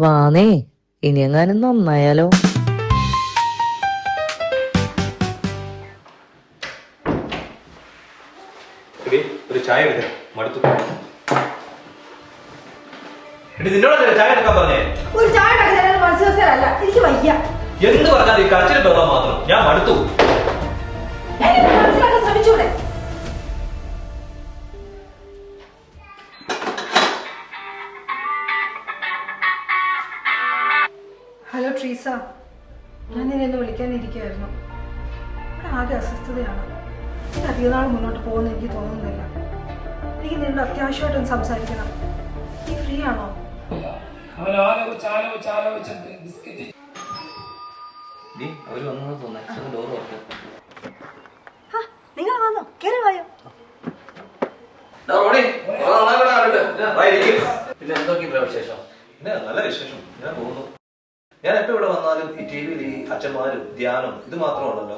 വാന്നേ ഇനിയെങ്ങാനും നന്നായാലോ. ഒരു ചായ എടുക്കാം, മടുത്തു. നിന്നോടല്ലേ ചായ എടുക്കാൻ പറഞ്ഞേ? ഒരു ചായ മനസ്സിലല്ല, എനിക്ക് വയ്യ. എന്ത് പറഞ്ഞാൽ ഈ കരച്ചിൽ ബഹളം മാത്രം. ഞാൻ മടുത്തു. മനസ്സിലാക്കാൻ ശ്രമിച്ചൂടെ? ഹലോ ട്രീസ, ഞാൻ നിന്നെ വിളിക്കാനിരിക്കുകയായിരുന്നു. ഇവിടെ ആകെ അസ്വസ്ഥതയാണ്. ഇത് അധിക നാൾ മുന്നോട്ട് പോകുമെന്ന് എനിക്ക് തോന്നുന്നില്ല. എനിക്ക് നിന്നോട് അത്യാവശ്യമായിട്ടൊന്ന് സംസാരിക്കണം. നീ ഫ്രീ ആണോ? നിങ്ങൾ വന്നോ? കേറി വായോ. പിന്നെ എന്തൊക്കെയാ വിശേഷം? നല്ല വിശേഷം. ഞാൻ പോകുന്നു. ഞാൻ എപ്പോ ഇവിടെ വന്നാലും ഈ ടി വിയിൽ ഈ അച്ഛന്മാരും ധ്യാനം ഇത് മാത്രമാണല്ലോ.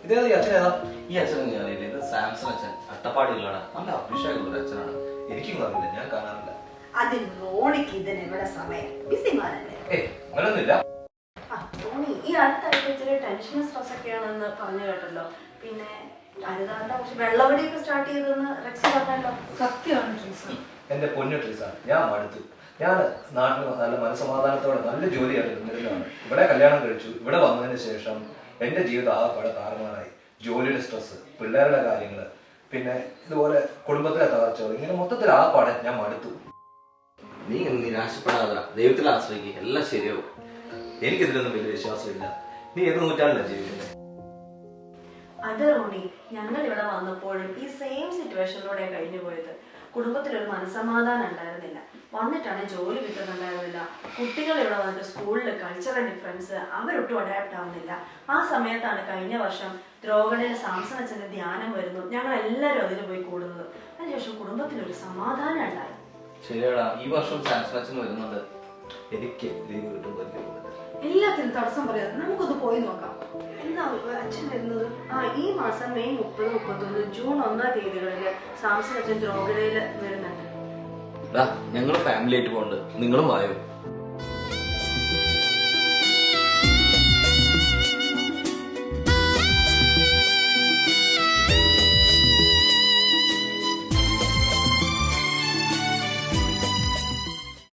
ഇതേതാ ഈ അച്ഛൻ? ഏതാ ഈ അച്ഛനും ഞാനില്ല. ഇത് സാംസൺ അച്ഛൻ, അട്ടപ്പാടിയിലാണ്. നല്ല അഭിഷേകമുള്ള ഒരു അച്ഛനാണ്. എനിക്കും അറിയില്ല, ഞാൻ കാണാറില്ല. അതിൽ റോണിക്ക് ഇതിന് ഇവിടെ സമയം ബിസിമാനല്ലേ? അങ്ങനൊന്നുമില്ല. ഈ അടുത്തായിട്ട് ഇച്ചിരി ടെൻഷനും സ്ട്രെസ് ഒക്കെയാണെന്ന് പറഞ്ഞു കേട്ടല്ലോ. പിന്നെ അരുതാണ്ട പക്ഷെ വെള്ളവടിയൊക്കെ സ്റ്റാർട്ട് ചെയ്തെന്ന് റെക്സി പറഞ്ഞല്ലോ. സത്യമാണ് ട്രീസ. എന്റെ പൊന്നു ട്രീസ, ഞാൻ മടുത്തു. ഞാൻ നാട്ടിൽ നല്ല മനസ്സമാധാനത്തോടെ നല്ല ജോലിയായിട്ട് നിന്നിരുന്നതാണ്. ഇവിടെ കല്യാണം കഴിച്ചു. ഇവിടെ വന്നതിന് ശേഷം എന്റെ ജീവിതം ആകെപ്പാടെ താറുമാറായി. ജോലിയുടെ സ്ട്രെസ്, പിള്ളേരുടെ കാര്യങ്ങള്, പിന്നെ ഇതുപോലെ കുടുംബത്തിലെ തകർച്ചകൾ, ഇങ്ങനെ മൊത്തത്തിൽ ആകെപ്പാടെ ഞാൻ മടുത്തു. നീ നിരാശപ്പെടാതെ ദൈവത്തിൽ ആശ്രയിക്കുക, എല്ലാം ശരിയാവും. എനിക്കിതിലൊന്നും വലിയ വിശ്വാസമില്ല. നീ ഏത് നൂറ്റാണ്ടിലാണ് ജീവിക്കുന്നത്? അത് റോണി, ഞങ്ങൾ ഇവിടെ വന്നപ്പോഴും ഈ സെയിം സിറ്റുവേഷനിലൂടെ കഴിഞ്ഞു പോയത്. കുടുംബത്തിലൊരു മനസ്സമാധാനം ഉണ്ടായിരുന്നില്ല. വന്നിട്ടാണ് ജോലി കിട്ടുന്നുണ്ടായിരുന്നില്ല. കുട്ടികൾ ഇവിടെ വന്നിട്ട് സ്കൂളിൽ കൾച്ചറൽ ഡിഫറൻസ്, അവരൊട്ടും അഡാപ്റ്റ് ആവുന്നില്ല. ആ സമയത്താണ് കഴിഞ്ഞ വർഷം ദ്രോഗണയിൽ സാംസൺ അച്ഛന്റെ ധ്യാനം വരുന്നു. ഞങ്ങൾ എല്ലാവരും അതിന് പോയി കൂടുന്നത്. അതിനുശേഷം കുടുംബത്തിനൊരു സമാധാനം ഉണ്ടായി. ശരിയാടാ, ഈ വർഷം സാംസൺ അച്ഛൻ വരുന്നുണ്ട്. എനിക്ക് ലീവ് കിട്ടുമ്പോൾ എല്ലാത്തിനും തടസ്സം പറയാതെ നമുക്കൊന്ന് പോയി നോക്കാം. എന്നാ അച്ഛൻ വരുന്നത്? ഈ മാസം മെയ് 30, 31, ജൂൺ 1 തീയതികളിൽ സാംസൺ അച്ഛൻ ദ്രോഗണയിൽ വരുന്നുണ്ട്. ഞങ്ങൾ ഫാമിലി ആയിട്ട് പോകുന്നുണ്ട്. നിങ്ങളും വായോ.